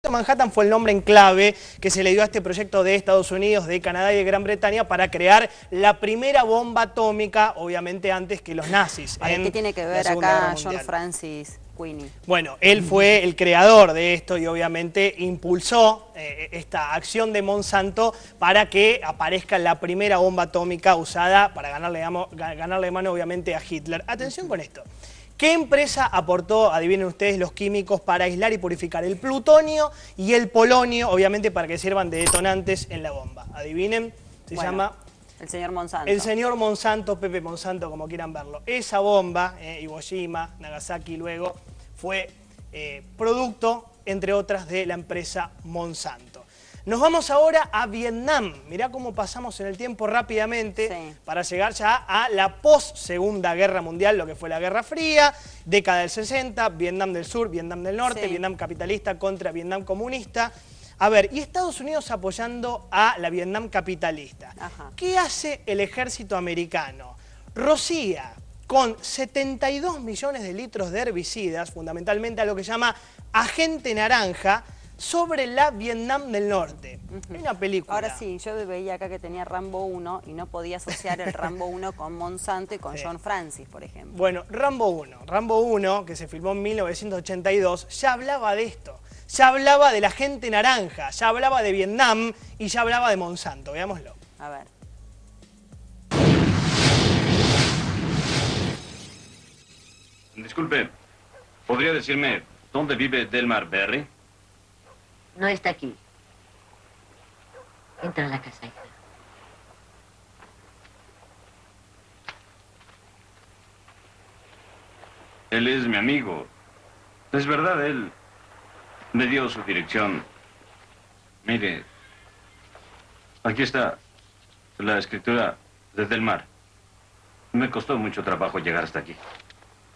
Manhattan fue el nombre en clave que se le dio a este proyecto de Estados Unidos, de Canadá y de Gran Bretaña para crear la primera bomba atómica, obviamente antes que los nazis. ¿Qué tiene que ver acá John Francis Queeny? Bueno, él fue el creador de esto y obviamente impulsó esta acción de Monsanto para que aparezca la primera bomba atómica usada para ganarle mano obviamente a Hitler. Atención con esto. ¿Qué empresa aportó, adivinen ustedes, los químicos para aislar y purificar el plutonio y el polonio, obviamente para que sirvan de detonantes en la bomba? Adivinen, se llama... El señor Monsanto. El señor Monsanto, Pepe Monsanto, como quieran verlo. Esa bomba, Iwo Jima, Nagasaki luego, fue producto, entre otras, de la empresa Monsanto. Nos vamos ahora a Vietnam. Mirá cómo pasamos en el tiempo rápidamente para llegar ya a la post-Segunda Guerra Mundial, lo que fue la Guerra Fría, década del 60, Vietnam del Sur, Vietnam del Norte, Vietnam capitalista contra Vietnam comunista. A ver, y Estados Unidos apoyando a la Vietnam capitalista. ¿Qué hace el ejército americano? Rocía con 72 millones de litros de herbicidas, fundamentalmente a lo que se llama agente naranja, sobre la Vietnam del Norte. Hay una película. Ahora sí, yo veía acá que tenía Rambo 1 y no podía asociar el Rambo 1 con Monsanto y con John Francis, por ejemplo. Bueno, Rambo 1, que se filmó en 1982, ya hablaba de esto. Ya hablaba de la gente naranja, ya hablaba de Vietnam y ya hablaba de Monsanto. Veámoslo. A ver. Disculpe, ¿podría decirme dónde vive Delmar Berry? No está aquí. Entra a la casa, hija. Él es mi amigo. Es verdad, él me dio su dirección. Mire, aquí está la escritura de Delmar. Me costó mucho trabajo llegar hasta aquí.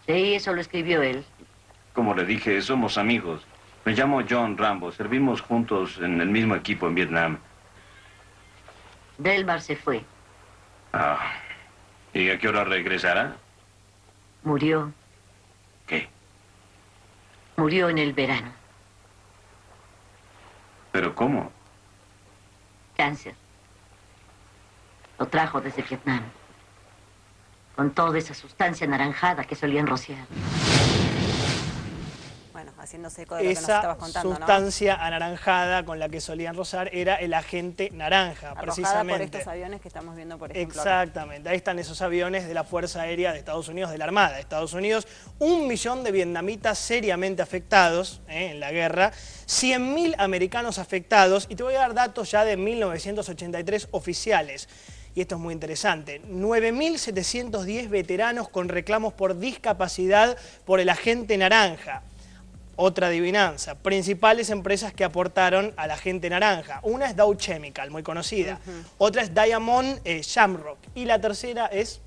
Sí, eso lo escribió él. Como le dije, somos amigos. Me llamo John Rambo. Servimos juntos en el mismo equipo en Vietnam. Delmar se fue. Ah, ¿y a qué hora regresará? Murió. ¿Qué? Murió en el verano. ¿Pero cómo? Cáncer. Lo trajo desde Vietnam. Con toda esa sustancia anaranjada que solían rociar. Bueno, haciéndose eco de lo que nos Esa estabas contando, sustancia anaranjada con la que solían rozar era el agente naranja, arrojada precisamente. por estos aviones que estamos viendo, por ejemplo. Exactamente, ahí están esos aviones de la Fuerza Aérea de Estados Unidos, de la Armada de Estados Unidos. 1 millón de vietnamitas seriamente afectados en la guerra, 100.000 americanos afectados, y te voy a dar datos ya de 1983 oficiales. Y esto es muy interesante, 9.710 veteranos con reclamos por discapacidad por el agente naranja. Otra adivinanza, principales empresas que aportaron al agente naranja. Una es Dow Chemical, muy conocida. Otra es Diamond Shamrock. Y la tercera es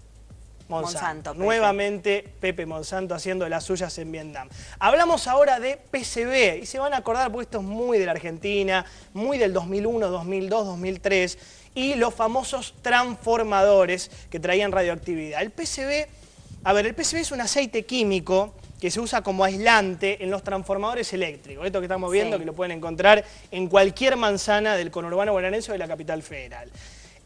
Monsanto. Nuevamente Pepe Monsanto haciendo las suyas en Vietnam. Hablamos ahora de PCB y se van a acordar porque esto es muy de la Argentina, muy del 2001, 2002, 2003 y los famosos transformadores que traían radioactividad. El PCB, el PCB es un aceite químico que se usa como aislante en los transformadores eléctricos. Esto que estamos viendo, que lo pueden encontrar en cualquier manzana del conurbano bonaerense o de la capital federal.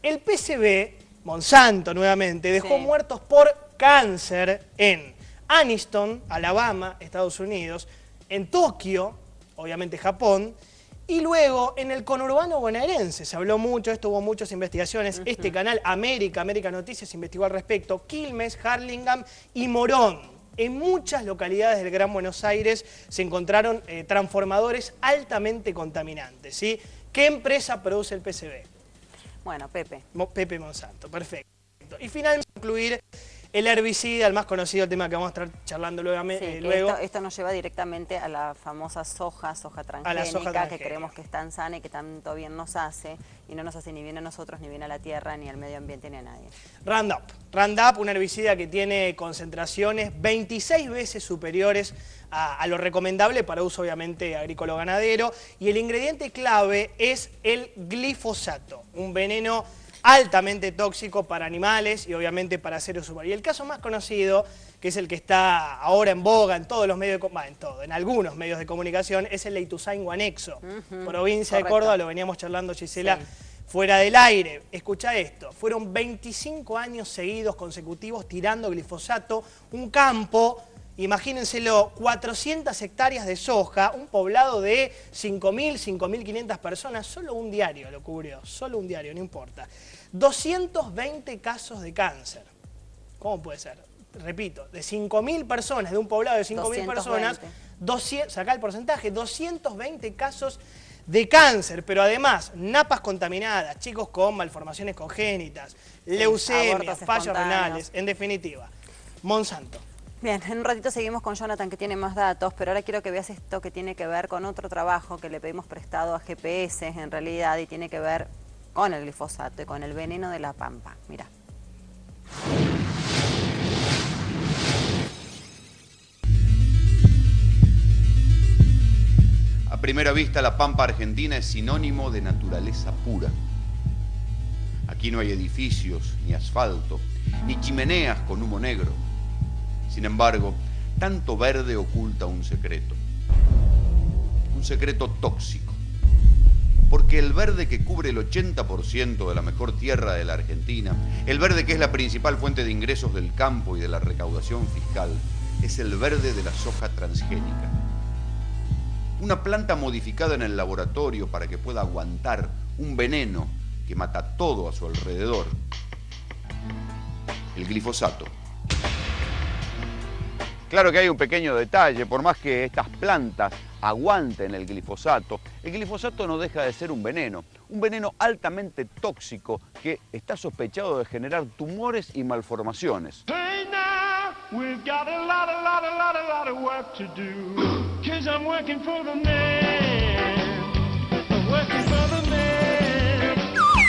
El PCB, Monsanto nuevamente, dejó muertos por cáncer en Anniston, Alabama, Estados Unidos, en Tokio, obviamente Japón, y luego en el conurbano bonaerense. Se habló mucho, esto hubo muchas investigaciones. Este canal, América Noticias, investigó al respecto. Quilmes, Harlingen y Morón. En muchas localidades del Gran Buenos Aires se encontraron transformadores altamente contaminantes, ¿sí? ¿Qué empresa produce el PCB? Bueno, Pepe. Pepe Monsanto, perfecto. Y finalmente concluir el herbicida, el más conocido, el tema que vamos a estar charlando luego. Esto nos lleva directamente a la famosa soja transgénica, que creemos que es tan sana y que tanto bien nos hace, y no nos hace ni bien a nosotros, ni bien a la tierra, ni al medio ambiente, ni a nadie. Roundup, un herbicida que tiene concentraciones 26 veces superiores a lo recomendable para uso obviamente agrícola o ganadero, y el ingrediente clave es el glifosato, un veneno altamente tóxico para animales y obviamente para seres humanos. Y el caso más conocido, que es el que está ahora en boga en todos los medios en algunos medios de comunicación, es el de Ituzaingó Anexo, provincia de Córdoba, lo veníamos charlando Gisela fuera del aire. Escuchá esto, fueron 25 años seguidos consecutivos tirando glifosato, un campo, imagínenselo, 400 hectáreas de soja, un poblado de 5.000, 5.500 personas, solo un diario lo cubrió, solo un diario, no importa. 220 casos de cáncer. ¿Cómo puede ser? Repito, de 5.000 personas, de un poblado de 5.000 personas, sacá el porcentaje, 220 casos de cáncer, pero además napas contaminadas, chicos con malformaciones congénitas, leucemias, fallos renales, en definitiva. Monsanto. Bien, en un ratito seguimos con Jonathan, que tiene más datos, pero ahora quiero que veas esto que tiene que ver con otro trabajo que le pedimos prestado a GPS en realidad, y tiene que ver con el glifosato y con el veneno de la pampa. Mirá. A primera vista, la pampa argentina es sinónimo de naturaleza pura. Aquí no hay edificios, ni asfalto, ni chimeneas con humo negro. Sin embargo, tanto verde oculta un secreto tóxico. Porque el verde que cubre el 80% de la mejor tierra de la Argentina, el verde que es la principal fuente de ingresos del campo y de la recaudación fiscal, es el verde de la soja transgénica. Una planta modificada en el laboratorio para que pueda aguantar un veneno que mata todo a su alrededor. El glifosato. Claro que hay un pequeño detalle, por más que estas plantas aguanten el glifosato no deja de ser un veneno altamente tóxico que está sospechado de generar tumores y malformaciones.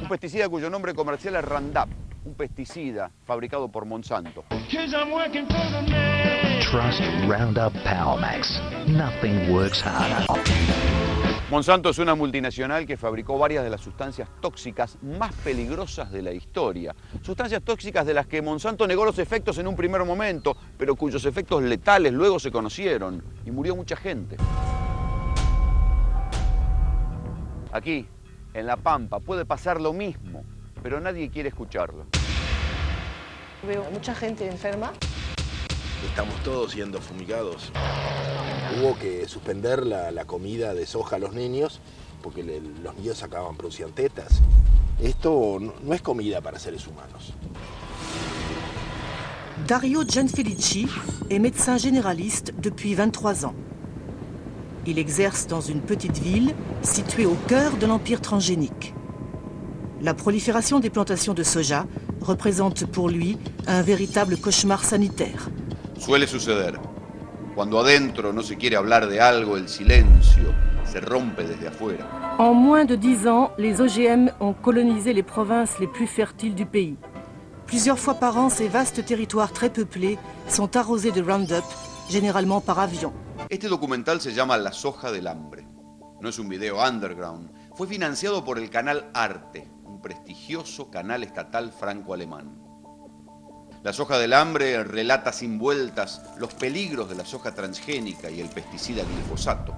Un pesticida cuyo nombre comercial es Roundup, un pesticida fabricado por Monsanto. Trust Roundup Power Max. Nothing works harder. Monsanto es una multinacional que fabricó varias de las sustancias tóxicas más peligrosas de la historia. Sustancias tóxicas de las que Monsanto negó los efectos en un primer momento, pero cuyos efectos letales luego se conocieron y murió mucha gente. Aquí, en La Pampa, puede pasar lo mismo, pero nadie quiere escucharlo. Veo mucha gente enferma. Estamos todos siendo fumigados. Hubo que suspender la comida de soja a los niños porque los niños producían tetas. Esto no es comida para seres humanos. Dario Gianfelici est médecin généraliste depuis 23 ans. Il exerce dans une petite ville située au cœur de l'empire transgénique. La prolifération des plantations de soja représente pour lui un véritable cauchemar sanitaire. Suele suceder. Cuando adentro no se quiere hablar de algo, el silencio se rompe desde afuera. En moins de 10 ans, les OGM ont colonisé les provinces les plus fertiles du pays. Plusieurs fois par an, ces vastes territoires très peuplés sont arrosés de Roundup, généralement par avion. Este documental se llama La soja del hambre. No es un video underground. Fue financiado por el canal Arte, un prestigioso canal estatal franco-alemán. La soja del hambre relata sin vueltas los peligros de la soja transgénica y el pesticida glifosato.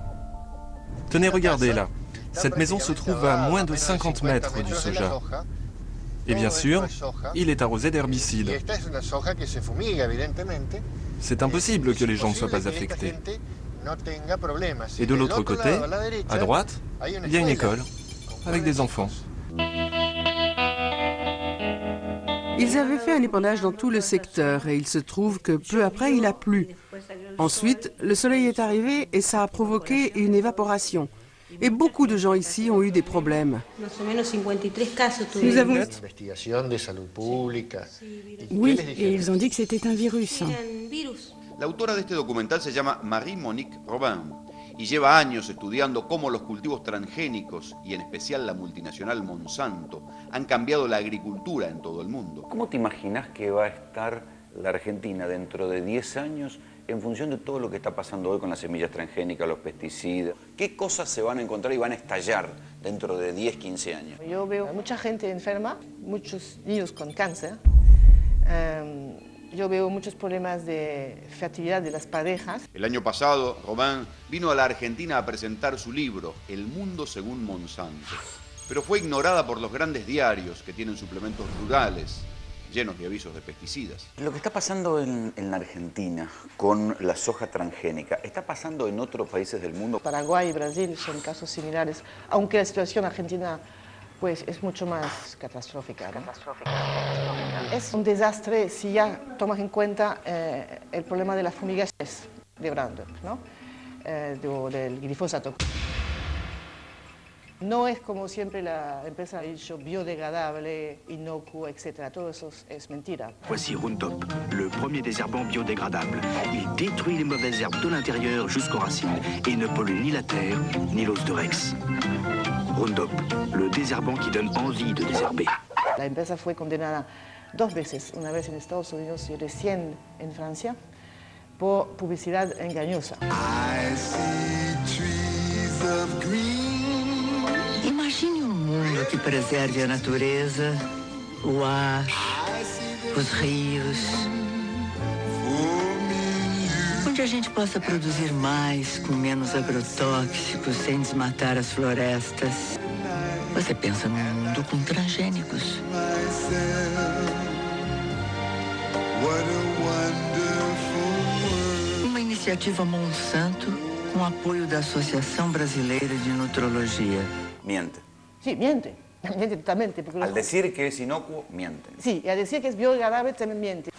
Tenez, regardez là. Cette maison se trouve à moins de 50 mètres du soja. Et bien sûr, il est arrosé d'herbicides. C'est impossible que les gens ne soient pas affectés. Et de l'autre côté, à droite, il y a une école, avec des enfants. Ils avaient fait un épandage dans tout le secteur et il se trouve que peu après il a plu. Ensuite, le soleil est arrivé et ça a provoqué une évaporation. Et beaucoup de gens ici ont eu des problèmes. Nous avons... Oui, et ils ont dit que c'était un virus. La autora de este documental se llama Marie-Monique Robin y lleva años estudiando cómo los cultivos transgénicos, y en especial la multinacional Monsanto, han cambiado la agricultura en todo el mundo. ¿Cómo te imaginas que va a estar la Argentina dentro de 10 años en función de todo lo que está pasando hoy con las semillas transgénicas, los pesticidas, ¿qué cosas se van a encontrar y van a estallar dentro de 10, 15 años? Yo veo mucha gente enferma, muchos niños con cáncer. Yo veo muchos problemas de fertilidad de las parejas. El año pasado, Robin vino a la Argentina a presentar su libro, El mundo según Monsanto. Pero fue ignorada por los grandes diarios que tienen suplementos rurales, llenos de avisos de pesticidas. Lo que está pasando en la Argentina con la soja transgénica, ¿está pasando en otros países del mundo? Paraguay y Brasil son casos similares, aunque la situación argentina pues, es mucho más catastrófica, ¿no? Es un desastre si ya tomas en cuenta el problema de las fumigaciones de Roundup, ¿no? Del glifosato. No es como siempre la empresa ha dicho biodegradable, inocuo, etc. Todo eso es mentira. Voici Roundup, le premier désherbant biodégradable. Il détruit les mauvaises herbes de l'intérieur jusqu'aux racines et ne pollue ni la terre ni l'os de Rex. Roundup, le désherbant qui donne envie de désherber. La empresa fue condenada 2 veces, una vez en Estados Unidos y recién en Francia, por publicidad engañosa. Imagine um mundo que preserve a natureza, o ar, os rios, onde a gente possa produzir mais com menos agrotóxicos, sem desmatar as florestas. Você pensa num mundo com transgênicos. Uma iniciativa Monsanto com apoio da Associação Brasileira de Nutrologia. Miente. Sí, miente. Miente totalmente. Porque al decir que es inocuo, miente. Sí, y al decir que es biodegradable también miente.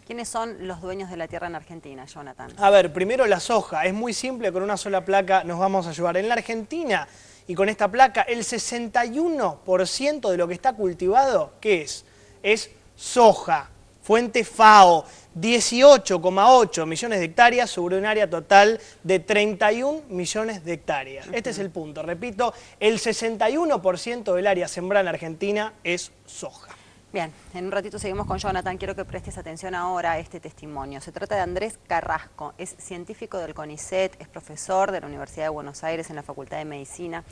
¿Quiénes son los dueños de la tierra en Argentina, Jonathan? A ver, primero la soja. Es muy simple, con una sola placa nos vamos a ayudar. En la Argentina, y con esta placa, el 61% de lo que está cultivado, ¿qué es? Es soja. Fuente FAO, 18,8 millones de hectáreas sobre un área total de 31 millones de hectáreas. Este es el punto. Repito, el 61% del área sembrada en Argentina es soja. Bien, en un ratito seguimos con Jonathan. Quiero que prestes atención ahora a este testimonio. Se trata de Andrés Carrasco, es científico del CONICET, es profesor de la Universidad de Buenos Aires en la Facultad de Medicina,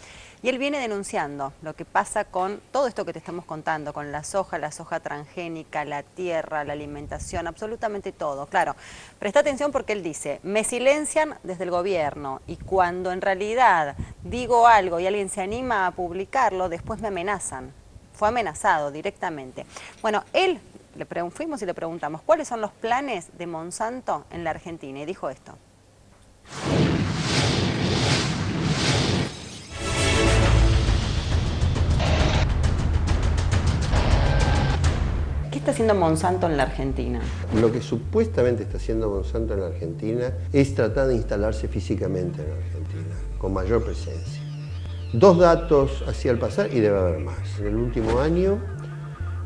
y él viene denunciando lo que pasa con todo esto que te estamos contando, con la soja transgénica, la tierra, la alimentación, absolutamente todo. Claro, presta atención porque él dice, me silencian desde el gobierno y cuando en realidad digo algo y alguien se anima a publicarlo, después me amenazan. Fue amenazado directamente. Bueno, fuimos y le preguntamos cuáles son los planes de Monsanto en la Argentina y dijo esto. ¿Qué está haciendo Monsanto en la Argentina? Lo que supuestamente está haciendo Monsanto en la Argentina es tratar de instalarse físicamente en la Argentina, con mayor presencia. 2 datos hacia el pasar y debe haber más. En el último año,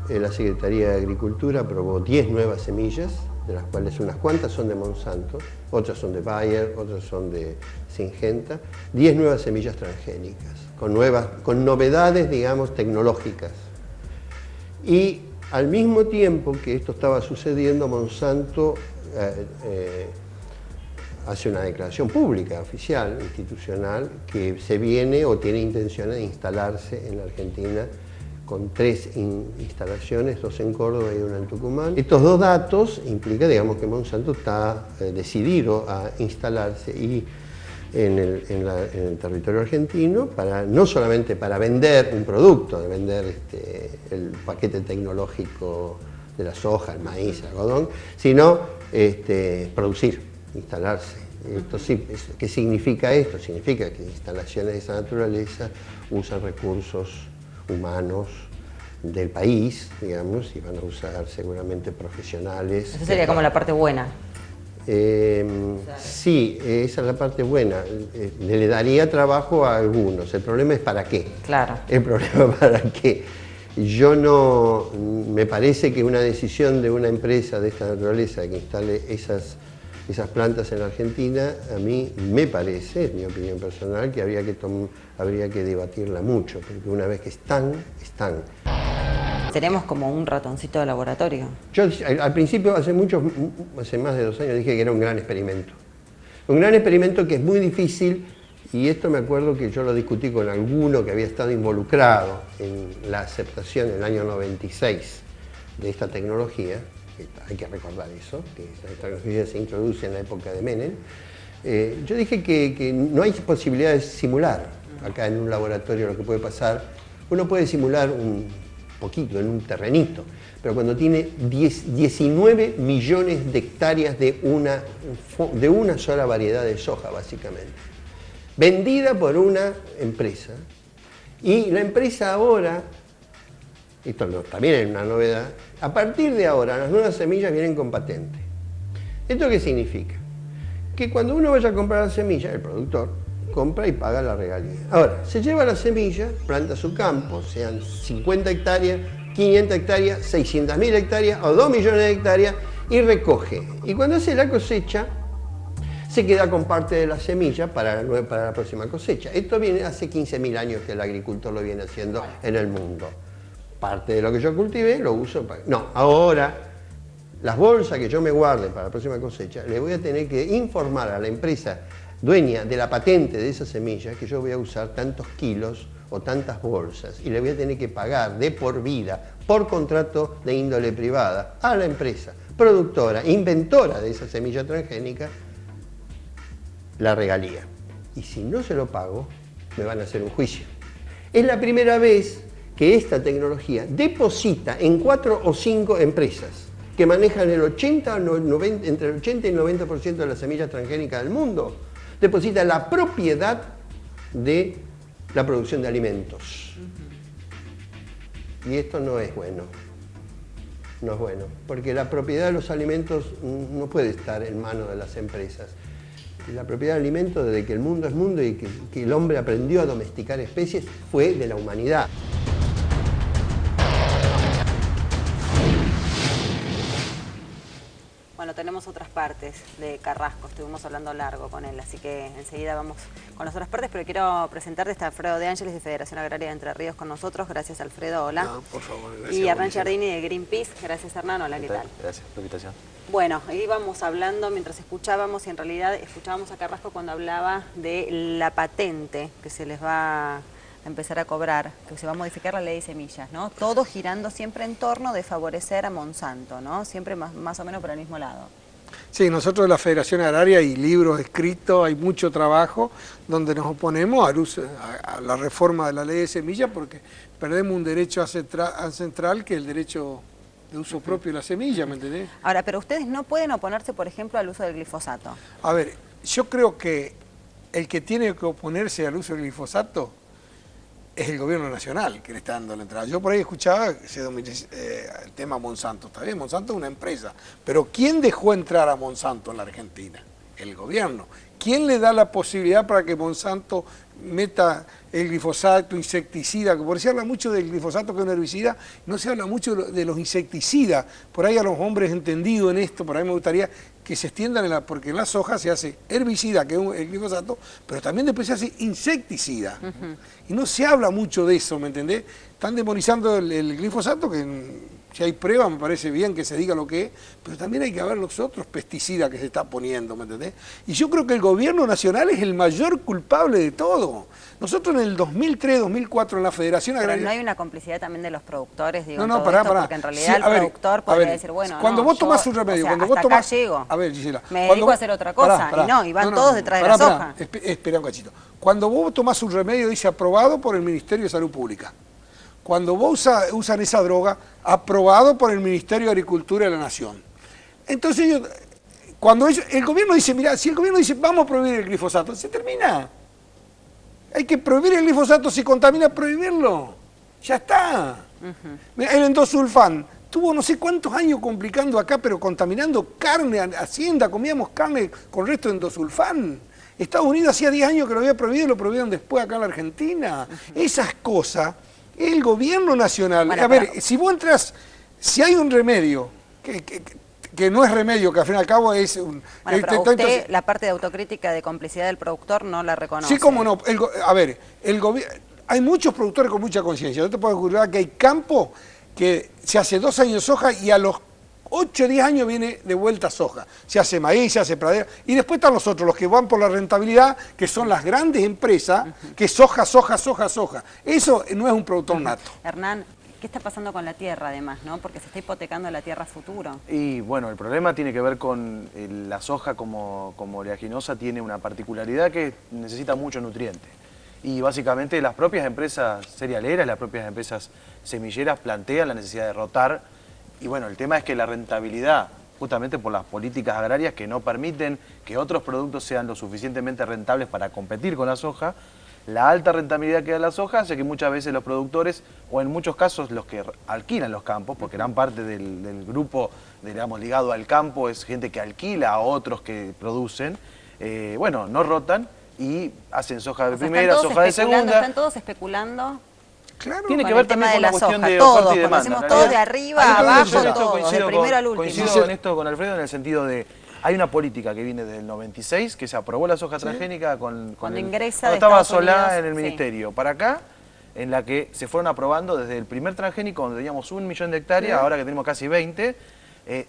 la Secretaría de Agricultura aprobó 10 nuevas semillas, de las cuales unas cuantas son de Monsanto, otras son de Bayer, otras son de Syngenta. 10 nuevas semillas transgénicas, con novedades, digamos, tecnológicas. Y al mismo tiempo que esto estaba sucediendo, Monsanto hace una declaración pública, oficial, institucional, que se viene o tiene intenciones de instalarse en la Argentina con 3 instalaciones, 2 en Córdoba y 1 en Tucumán. Estos 2 datos implican, digamos, que Monsanto está decidido a instalarse en el territorio argentino, no solamente para vender un producto, de vender el paquete tecnológico de la soja, el maíz, el algodón, sino producir. Instalarse. Esto sí, ¿qué significa esto? Significa que instalaciones de esa naturaleza usan recursos humanos del país, digamos, y van a usar seguramente profesionales. Esa sería como la parte buena. Sí, esa es la parte buena. Le daría trabajo a algunos. El problema es para qué. Claro. El problema es para qué. Yo no... Me parece que una decisión de una empresa de esta naturaleza que instale esas plantas en la Argentina, a mí me parece, es mi opinión personal, que habría que debatirla mucho, porque una vez que están. tenemos como un ratoncito de laboratorio. Yo al principio, hace más de 2 años, dije que era un gran experimento. Un gran experimento que es muy difícil, y esto me acuerdo que yo lo discutí con alguno que había estado involucrado en la aceptación en el año 96 de esta tecnología, que hay que recordar eso, que esta tecnología se introduce en la época de Menem. Yo dije que no hay posibilidad de simular acá en un laboratorio lo que puede pasar. Uno puede simular un poquito en un terrenito, pero cuando tiene 19 millones de hectáreas de una sola variedad de soja, básicamente, vendida por una empresa, y la empresa ahora, esto también es una novedad, a partir de ahora las nuevas semillas vienen con patente. ¿Esto qué significa? Que cuando uno vaya a comprar la semilla, el productor compra y paga la regalía. Ahora, se lleva la semilla, planta su campo, sean 50 hectáreas, 500 hectáreas, 600.000 hectáreas o 2 millones de hectáreas, y recoge. Y cuando hace la cosecha, se queda con parte de la semilla para la próxima cosecha. Esto viene hace 15.000 años que el agricultor lo viene haciendo en el mundo. Parte de lo que yo cultivé lo uso para... No, ahora, las bolsas que yo me guarde para la próxima cosecha, le voy a tener que informar a la empresa dueña de la patente de esa semilla que yo voy a usar tantos kilos o tantas bolsas, y le voy a tener que pagar de por vida, por contrato de índole privada, a la empresa productora, inventora de esa semilla transgénica, la regalía. Y si no se lo pago, me van a hacer un juicio. Es la primera vez que esta tecnología deposita en 4 o 5 empresas que manejan el 80 o 90, entre el 80 y el 90% de la semilla transgénica del mundo, deposita la propiedad de la producción de alimentos. Y esto no es bueno. No es bueno, porque la propiedad de los alimentos no puede estar en manos de las empresas. La propiedad de alimentos, desde que el mundo es mundo y que el hombre aprendió a domesticar especies, fue de la humanidad. Bueno, tenemos otras partes de Carrasco, estuvimos hablando largo con él, así que enseguida vamos con las otras partes, pero quiero presentarte a Alfredo de Ángeles de Federación Agraria de Entre Ríos con nosotros. Gracias, Alfredo, hola. No, por favor, gracias. Y Hernán Giardini de Greenpeace. Gracias, Hernán, hola, ¿qué tal? Gracias por la invitación. Bueno, íbamos hablando mientras escuchábamos, y en realidad escuchábamos a Carrasco cuando hablaba de la patente que se les va a empezar a cobrar, que se va a modificar la ley de semillas, ¿no? Todo girando siempre en torno de favorecer a Monsanto, ¿no? Siempre más o menos por el mismo lado. Sí, nosotros de la Federación Agraria hay libros escritos, hay mucho trabajo donde nos oponemos a la reforma de la ley de semillas porque perdemos un derecho ancestral que es el derecho de uso propio de la semilla, ¿me entendés? Ahora, pero ustedes no pueden oponerse, por ejemplo, al uso del glifosato. A ver, yo creo que el que tiene que oponerse al uso del glifosato es el gobierno nacional que le está dando la entrada. Yo por ahí escuchaba el tema Monsanto. Está bien, Monsanto es una empresa, pero ¿quién dejó entrar a Monsanto en la Argentina? El gobierno. ¿Quién le da la posibilidad para que Monsanto meta el glifosato, insecticida? Por se habla mucho del glifosato que es un herbicida, no se habla mucho de los insecticidas. Por ahí a los hombres entendidos en esto, por ahí me gustaría que se extiendan, porque en la soja se hace herbicida, que es el glifosato, pero también después se hace insecticida. Y no se habla mucho de eso, ¿me entendés? Están demonizando el glifosato, que si hay pruebas me parece bien que se diga lo que es, pero también hay que ver los otros pesticidas que se está poniendo, ¿me entendés? Y yo creo que el gobierno nacional es el mayor culpable de todo. Nosotros en el 2003, 2004 en la Federación Agraria... Pero no hay una complicidad también de los productores, digo, no, pará. Porque en realidad el productor podría decir, bueno, cuando vos tomás un remedio, cuando vos tomás... acá llego. A ver, Gisela. Me dedico a hacer otra cosa, y van todos detrás de la soja. Espera un cachito. Cuando vos tomás un remedio, dice aprobado por el Ministerio de Salud Pública. Cuando vos usan esa droga, aprobado por el Ministerio de Agricultura de la Nación. Entonces, cuando el gobierno dice, mira, si el gobierno dice, vamos a prohibir el glifosato, se termina. Hay que prohibir el glifosato, si contamina, prohibirlo. Ya está. El endosulfán tuvo no sé cuántos años complicando acá, pero contaminando carne, hacienda, comíamos carne con resto de endosulfán. Estados Unidos hacía 10 años que lo había prohibido y lo prohibieron después acá en la Argentina. Esas cosas... El gobierno nacional, bueno, a ver, si vos entras, si hay un remedio, que no es remedio, que al fin y al cabo es un... Bueno, pero usted la parte de autocrítica de complicidad del productor no la reconoce. Sí, cómo no. A ver, hay muchos productores con mucha conciencia. Yo te puedo asegurar que hay campos que se hace 2 años soja y a los 8 o 10 años viene de vuelta soja. Se hace maíz, se hace pradera. Y después están los otros, los que van por la rentabilidad, que son las grandes empresas, que soja, soja, soja, soja. Eso no es un productor nato. Hernán, ¿qué está pasando con la tierra además, no? Porque se está hipotecando la tierra a futuro. Y bueno, el problema tiene que ver con la soja como oleaginosa, tiene una particularidad que necesita mucho nutriente. Y básicamente las propias empresas cerealeras, las propias empresas semilleras plantean la necesidad de rotar. Y bueno, el tema es que la rentabilidad, justamente por las políticas agrarias que no permiten que otros productos sean lo suficientemente rentables para competir con la soja, la alta rentabilidad que da la soja hace que muchas veces los productores, o en muchos casos los que alquilan los campos, porque gran parte del grupo, digamos, ligado al campo es gente que alquila a otros que producen, bueno, no rotan y hacen soja de primera, soja de segunda. Están todos especulando. Claro. Tiene que ver también con una cuestión de todos, oferta y demanda. Conocemos todos de arriba, abajo, todos, del primero al último. Coincido en esto con Alfredo en el sentido de, hay una política que viene del 96, que se aprobó la soja transgénica cuando ingresa de estaba Estados Solá Unidos, en el ministerio. Para acá, en la que se fueron aprobando desde el primer transgénico, donde teníamos 1 millón de hectáreas, ahora que tenemos casi 20,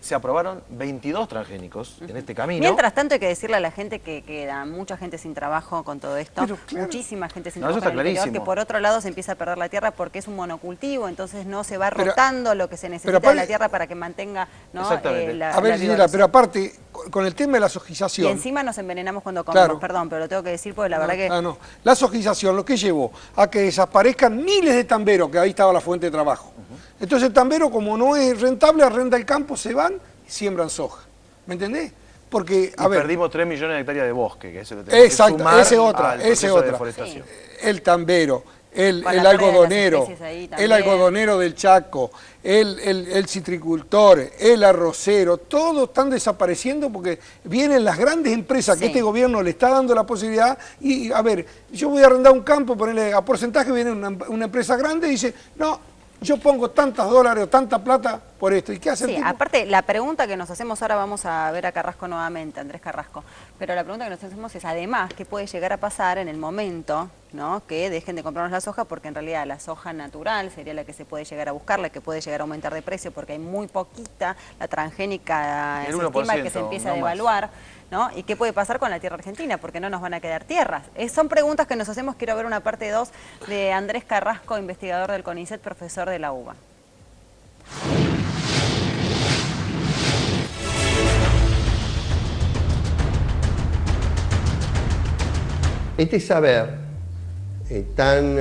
se aprobaron 22 transgénicos en este camino. Mientras tanto hay que decirle a la gente que queda mucha gente sin trabajo con todo esto, muchísima gente sin trabajo en el interior, que por otro lado se empieza a perder la tierra porque es un monocultivo, entonces no se va rotando lo que se necesita de la tierra para que mantenga, ¿no? A ver, Ginela, pero aparte, con el tema de la sojización... Y encima nos envenenamos cuando comemos, Claro. perdón, pero lo tengo que decir porque la verdad que... no. La sojización lo que llevó a que desaparezcan miles de tamberos, que ahí estaba la fuente de trabajo. Entonces el tambero, como no es rentable, arrenda el campo, se van y siembran soja. ¿Me entendés? Porque, a ver... perdimos 3 millones de hectáreas de bosque, que eso lo tenemos que sumar ese otra, al proceso de deforestación. El tambero, el algodonero, el algodonero del Chaco, el citricultor, el arrocero, todos están desapareciendo porque vienen las grandes empresas que este gobierno le está dando la posibilidad y, a ver, yo voy a arrendar un campo, ponerle a porcentaje, viene una empresa grande y dice, no, yo pongo tantos dólares o tanta plata por esto. ¿Y qué hace el tipo? Aparte, la pregunta que nos hacemos ahora, vamos a ver a Carrasco nuevamente, Andrés Carrasco, pero la pregunta que nos hacemos es, además, ¿qué puede llegar a pasar en el momento, ¿no?, que dejen de comprarnos la soja? Porque en realidad la soja natural sería la que se puede llegar a buscar, la que puede llegar a aumentar de precio, porque hay muy poquita, la transgénica se estima que se empieza a devaluar, ¿no? ¿Y qué puede pasar con la tierra argentina? Porque no nos van a quedar tierras. Son preguntas que nos hacemos. Quiero ver una parte 2 de Andrés Carrasco, investigador del CONICET, profesor de la UBA. Este saber tan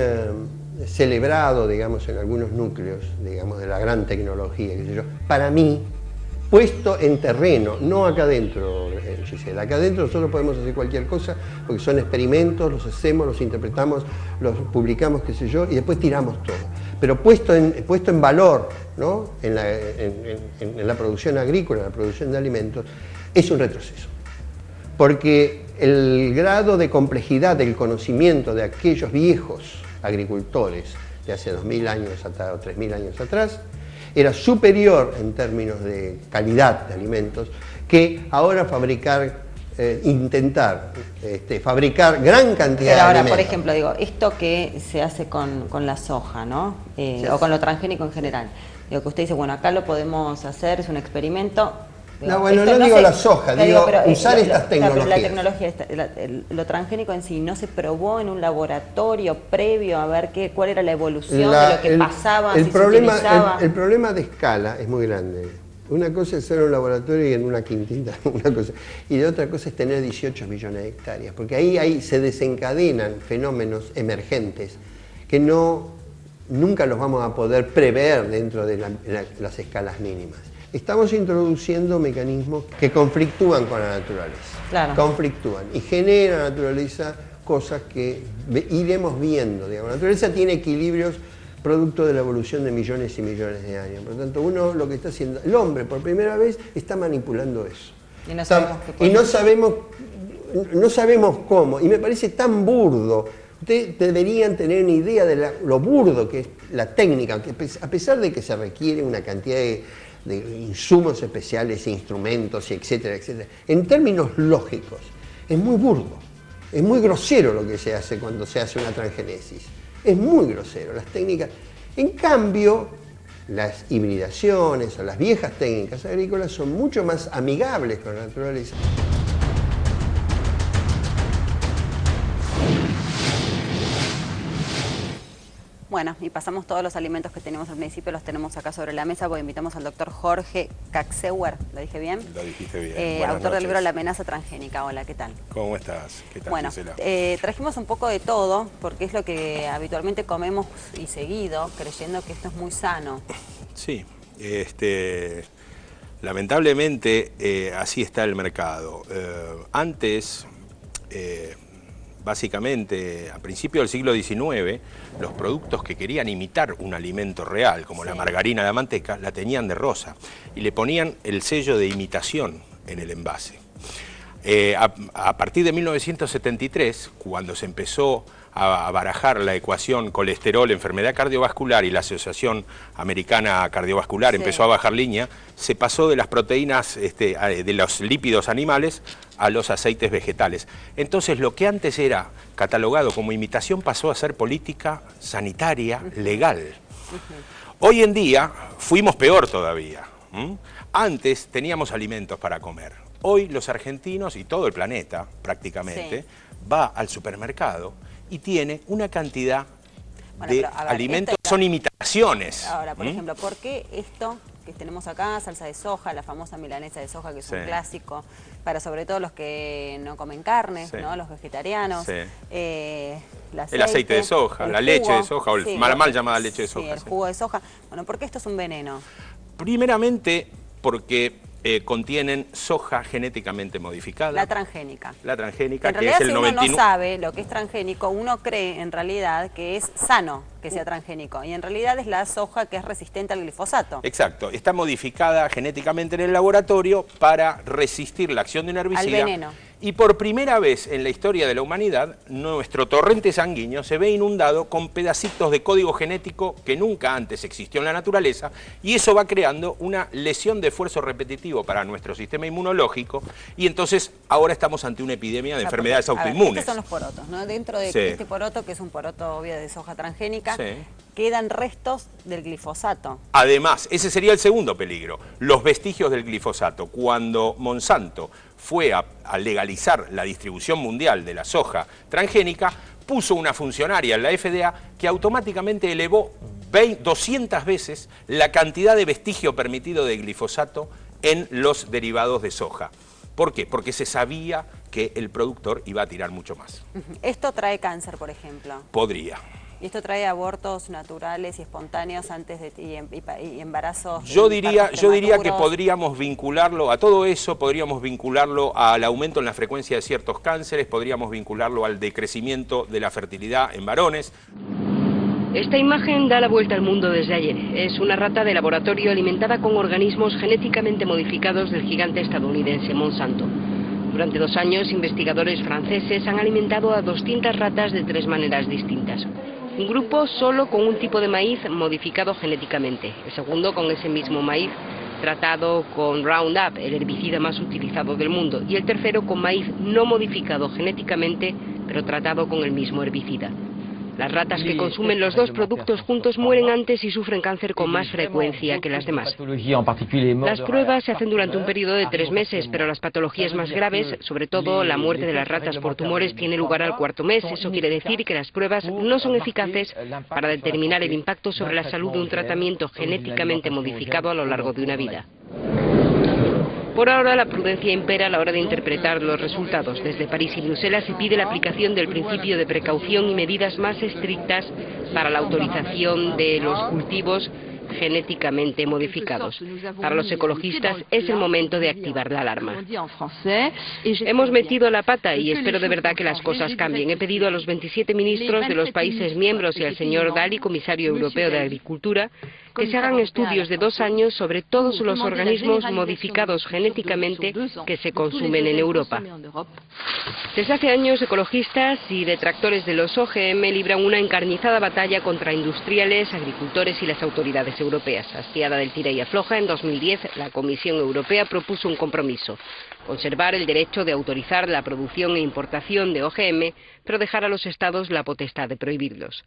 celebrado, digamos, en algunos núcleos, digamos, de la gran tecnología, qué sé yo, para mí, puesto en terreno, no acá adentro, Gisela. Acá adentro nosotros podemos hacer cualquier cosa, porque son experimentos, los hacemos, los interpretamos, los publicamos, qué sé yo, y después tiramos todo. Pero puesto en valor, ¿no?, en la producción agrícola, en la producción de alimentos, es un retroceso. Porque el grado de complejidad del conocimiento de aquellos viejos agricultores de hace 2000 años atrás o 3000 años atrás era superior en términos de calidad de alimentos que ahora intentar fabricar gran cantidad de alimentos. Por ejemplo, digo, esto que se hace con la soja, ¿no? O con lo transgénico en general. Digo, que usted dice, bueno, acá lo podemos hacer, es un experimento. No, bueno, no digo la soja, digo usar estas tecnologías. La tecnología, lo transgénico en sí, ¿no se probó en un laboratorio previo a ver cuál era la evolución de lo que pasaba, el problema de escala es muy grande. Una cosa es ser un laboratorio y en una quintita, una cosa, y la otra cosa es tener 18 millones de hectáreas, porque ahí se desencadenan fenómenos emergentes que nunca los vamos a poder prever dentro de las escalas mínimas. Estamos introduciendo mecanismos que conflictúan con la naturaleza, conflictúan y genera la naturaleza cosas que iremos viendo. Digamos. La naturaleza tiene equilibrios producto de la evolución de millones y millones de años. Por lo tanto, uno lo que está haciendo, el hombre por primera vez está manipulando eso. Y no sabemos cómo, y me parece tan burdo. Ustedes deberían tener una idea de lo burdo que es la técnica, que a pesar de que se requiere una cantidad de insumos especiales, instrumentos, etcétera, etcétera. En términos lógicos, es muy burdo, es muy grosero lo que se hace cuando se hace una transgénesis. Es muy grosero, las técnicas. En cambio, las hibridaciones o las viejas técnicas agrícolas son mucho más amigables con la naturaleza. Bueno, y pasamos todos los alimentos que tenemos al principio, los tenemos acá sobre la mesa, porque invitamos al doctor Jorge Kaczewar, ¿lo dije bien? Lo dijiste bien. Autor del libro La amenaza transgénica. Hola, ¿qué tal? ¿Cómo estás? ¿Qué tal, bueno, Gisela? Trajimos un poco de todo, porque es lo que habitualmente comemos y seguido, creyendo que esto es muy sano. Sí, lamentablemente así está el mercado. Antes... básicamente, a principios del siglo XIX, los productos que querían imitar un alimento real, como la margarina, la manteca, la teñían de rosa y le ponían el sello de imitación en el envase. A partir de 1973, cuando se empezó a barajar la ecuación colesterol, enfermedad cardiovascular, y la Asociación Americana Cardiovascular empezó a bajar línea, se pasó de las proteínas, de los lípidos animales a los aceites vegetales. Entonces lo que antes era catalogado como imitación pasó a ser política sanitaria legal. Hoy en día fuimos peor todavía. Antes teníamos alimentos para comer. Hoy los argentinos y todo el planeta prácticamente va al supermercado y tiene una cantidad de alimentos, son imitaciones. Ahora, por ejemplo, ¿por qué esto que tenemos acá, salsa de soja, la famosa milanesa de soja, que es un clásico, para sobre todo los que no comen carne, ¿no? Los vegetarianos, el aceite de soja, la leche de soja, o la mal llamada leche de soja. El jugo de soja. Bueno, ¿por qué esto es un veneno? Primeramente porque contienen soja genéticamente modificada. La transgénica. La transgénica, en que es el 99%. Si uno no sabe lo que es transgénico, uno cree en realidad que es sano que sea transgénico. Y en realidad es la soja que es resistente al glifosato. Exacto. Está modificada genéticamente en el laboratorio para resistir la acción de un herbicida. Al veneno. Y por primera vez en la historia de la humanidad, nuestro torrente sanguíneo se ve inundado con pedacitos de código genético que nunca antes existió en la naturaleza, y eso va creando una lesión de esfuerzo repetitivo para nuestro sistema inmunológico, y entonces ahora estamos ante una epidemia de enfermedades autoinmunes. Estos son los porotos, ¿no? Dentro de este poroto, que es un poroto obvio de soja transgénica, quedan restos del glifosato. Además, ese sería el segundo peligro, los vestigios del glifosato. Cuando Monsanto fue a legalizar la distribución mundial de la soja transgénica, puso una funcionaria en la FDA que automáticamente elevó 200 veces la cantidad de vestigio permitido de glifosato en los derivados de soja. ¿Por qué? Porque se sabía que el productor iba a tirar mucho más. ¿Esto trae cáncer, por ejemplo? Podría. ¿Y esto trae abortos naturales y espontáneos antes de y embarazos? Yo diría que podríamos vincularlo a todo eso, podríamos vincularlo al aumento en la frecuencia de ciertos cánceres, podríamos vincularlo al decrecimiento de la fertilidad en varones. Esta imagen da la vuelta al mundo desde ayer. Es una rata de laboratorio alimentada con organismos genéticamente modificados del gigante estadounidense Monsanto. Durante 2 años, investigadores franceses han alimentado a 200 ratas de 3 maneras distintas. Un grupo solo con un tipo de maíz modificado genéticamente, el segundo con ese mismo maíz tratado con Roundup, el herbicida más utilizado del mundo, y el tercero con maíz no modificado genéticamente, pero tratado con el mismo herbicida. Las ratas que consumen los dos productos juntos mueren antes y sufren cáncer con más frecuencia que las demás. Las pruebas se hacen durante un periodo de 3 meses, pero las patologías más graves, sobre todo la muerte de las ratas por tumores, tiene lugar al 4.º mes. Eso quiere decir que las pruebas no son eficaces para determinar el impacto sobre la salud de un tratamiento genéticamente modificado a lo largo de una vida. Por ahora, la prudencia impera a la hora de interpretar los resultados. Desde París y Bruselas se pide la aplicación del principio de precaución y medidas más estrictas para la autorización de los cultivos genéticamente modificados. Para los ecologistas es el momento de activar la alarma. Hemos metido la pata y espero de verdad que las cosas cambien. He pedido a los 27 ministros de los países miembros y al señor Dalli, comisario europeo de Agricultura, que se hagan estudios de 2 años sobre todos los organismos modificados genéticamente que se consumen en Europa. Desde hace años, ecologistas y detractores de los OGM libran una encarnizada batalla contra industriales, agricultores y las autoridades europeas. Hastiada del tira y afloja, en 2010 la Comisión Europea propuso un compromiso: conservar el derecho de autorizar la producción e importación de OGM, pero dejar a los Estados la potestad de prohibirlos.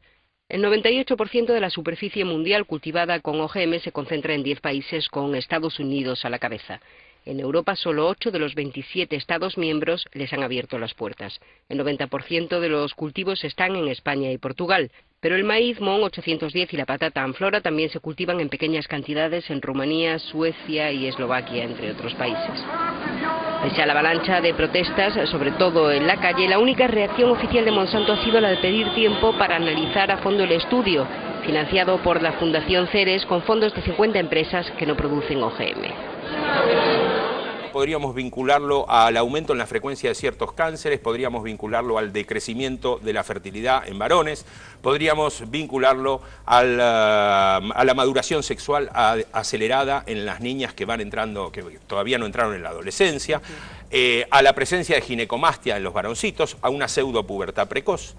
El 98% de la superficie mundial cultivada con OGM se concentra en 10 países, con Estados Unidos a la cabeza. En Europa, solo 8 de los 27 Estados miembros les han abierto las puertas. El 90% de los cultivos están en España y Portugal. Pero el maíz MON 810 y la patata Amflora también se cultivan en pequeñas cantidades en Rumanía, Suecia y Eslovaquia, entre otros países. Pese a la avalancha de protestas, sobre todo en la calle, la única reacción oficial de Monsanto ha sido la de pedir tiempo para analizar a fondo el estudio, financiado por la Fundación Ceres con fondos de 50 empresas que no producen OGM. Podríamos vincularlo al aumento en la frecuencia de ciertos cánceres, podríamos vincularlo al decrecimiento de la fertilidad en varones, podríamos vincularlo a la maduración sexual acelerada en las niñas que van entrando, que todavía no entraron en la adolescencia, a la presencia de ginecomastia en los varoncitos, a una pseudopubertad precoz.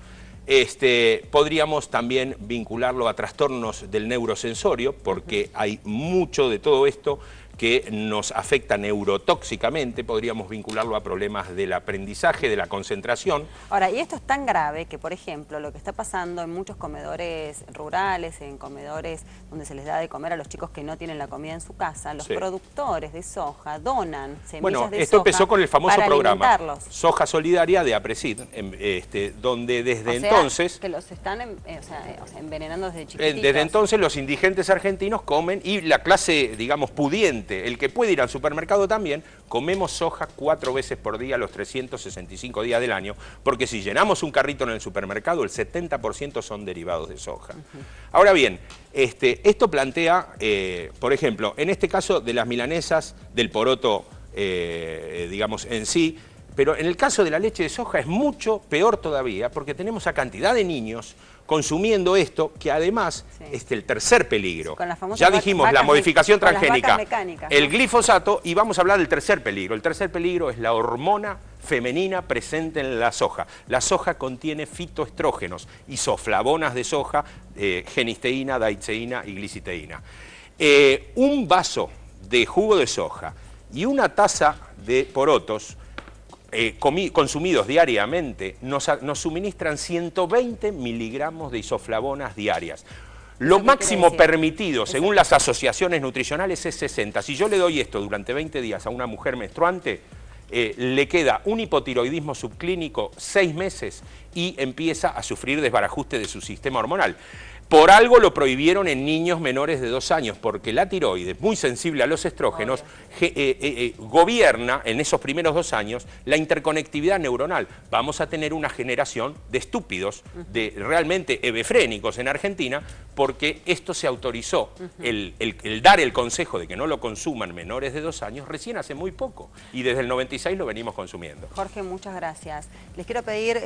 Podríamos también vincularlo a trastornos del neurosensorio, porque hay mucho de todo esto que nos afecta neurotóxicamente, podríamos vincularlo a problemas del aprendizaje, de la concentración. Ahora, y esto es tan grave que, por ejemplo, lo que está pasando en muchos comedores rurales, en comedores donde se les da de comer a los chicos que no tienen la comida en su casa, los productores de soja donan semillas de soja. Esto empezó con el famoso programa Soja Solidaria de APRESID, donde desde entonces... que los están envenenando desde chiquititos. Desde entonces los indigentes argentinos comen, y la clase, digamos, pudiente, el que puede ir al supermercado también, comemos soja 4 veces por día los 365 días del año, porque si llenamos un carrito en el supermercado, el 70% son derivados de soja. Ahora bien, esto plantea, por ejemplo, en este caso de las milanesas, del poroto, digamos, en sí, pero en el caso de la leche de soja es mucho peor todavía, porque tenemos a cantidad de niños consumiendo esto, que además es el tercer peligro. Ya dijimos la modificación transgénica, el glifosato, y vamos a hablar del tercer peligro. El tercer peligro es la hormona femenina presente en la soja. La soja contiene fitoestrógenos, isoflavonas de soja, genisteína, daitzeína y gliciteína. Un vaso de jugo de soja y una taza de porotos consumidos diariamente nos suministran 120 miligramos de isoflavonas diarias. Lo máximo permitido, según las asociaciones nutricionales, es 60. Si yo le doy esto durante 20 días a una mujer menstruante, le queda un hipotiroidismo subclínico 6 meses y empieza a sufrir desbarajuste de su sistema hormonal. Por algo lo prohibieron en niños menores de 2 años, porque la tiroides, muy sensible a los estrógenos, gobierna en esos primeros 2 años la interconectividad neuronal. Vamos a tener una generación de estúpidos, de realmente hebefrénicos en Argentina, porque esto se autorizó, el dar el consejo de que no lo consuman menores de 2 años, recién hace muy poco, y desde el 96 lo venimos consumiendo. Jorge, muchas gracias. Les quiero pedir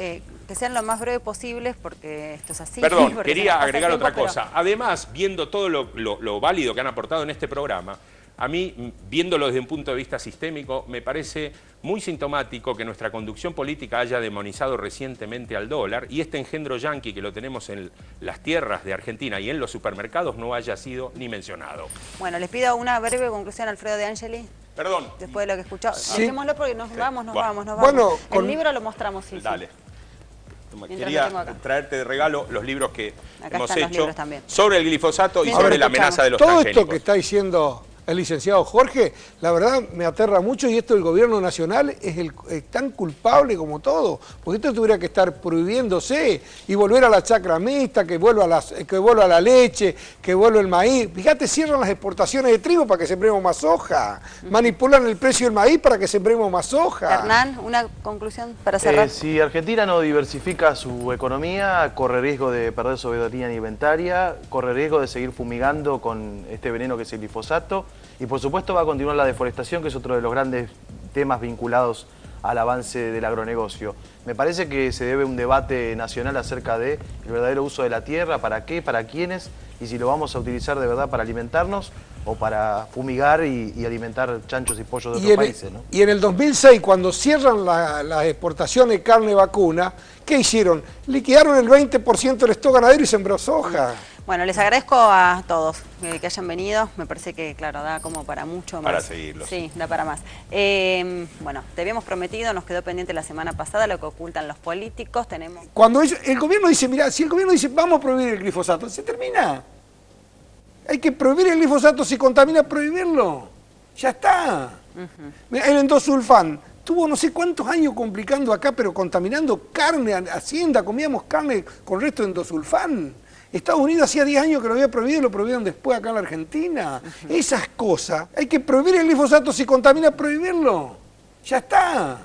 que sean lo más breve posibles, porque esto es así. Perdón, quería agregar otra cosa. Además, viendo todo lo válido que han aportado en este programa, a mí, viéndolo desde un punto de vista sistémico, me parece muy sintomático que nuestra conducción política haya demonizado recientemente al dólar, y este engendro yanqui que lo tenemos en las tierras de Argentina y en los supermercados no haya sido ni mencionado. Bueno, les pido una breve conclusión, Alfredo De Angeli. Perdón. Después de lo que escuchamos. Sí. Dejémoslo porque nos vamos. Bueno, el libro lo mostramos, sí. Dale. Quería traerte de regalo los libros que hemos hecho también sobre el glifosato y sobre la amenaza de los transgénicos. Todo esto que está diciendo el licenciado Jorge, la verdad me aterra mucho, y esto del gobierno nacional es tan culpable como todo, porque esto tuviera que estar prohibiéndose y volver a la chacra mixta, que vuelva la leche, que vuelva el maíz. Fíjate, cierran las exportaciones de trigo para que sembremos más soja, manipulan el precio del maíz para que sembremos más soja. Hernán, una conclusión para cerrar. Si Argentina no diversifica su economía, corre riesgo de perder soberanía alimentaria, corre riesgo de seguir fumigando con este veneno que es el glifosato, y por supuesto va a continuar la deforestación, que es otro de los grandes temas vinculados al avance del agronegocio. Me parece que se debe un debate nacional acerca del verdadero uso de la tierra, para qué, para quiénes, y si lo vamos a utilizar de verdad para alimentarnos o para fumigar y alimentar chanchos y pollos de otros países, ¿no? Y en el 2006, cuando cierran las exportaciones de carne vacuna, ¿qué hicieron? Liquidaron el 20% del stock ganadero y sembró soja. Bueno, les agradezco a todos que hayan venido. Me parece que, claro, da como para mucho más. Para seguirlos. Sí, da para más. Bueno, te habíamos prometido, nos quedó pendiente la semana pasada lo que ocultan los políticos. Tenemos... Cuando el gobierno dice, mira, si el gobierno dice vamos a prohibir el glifosato, se termina. Hay que prohibir el glifosato, si contamina, prohibirlo. Ya está. Mira, el endosulfán tuvo no sé cuántos años complicando acá, pero contaminando carne, Hacienda, comíamos carne con resto de endosulfán. Estados Unidos hacía 10 años que lo había prohibido y lo prohibieron después acá en la Argentina. Esas cosas, hay que prohibir el glifosato, si contamina, prohibirlo. Ya está.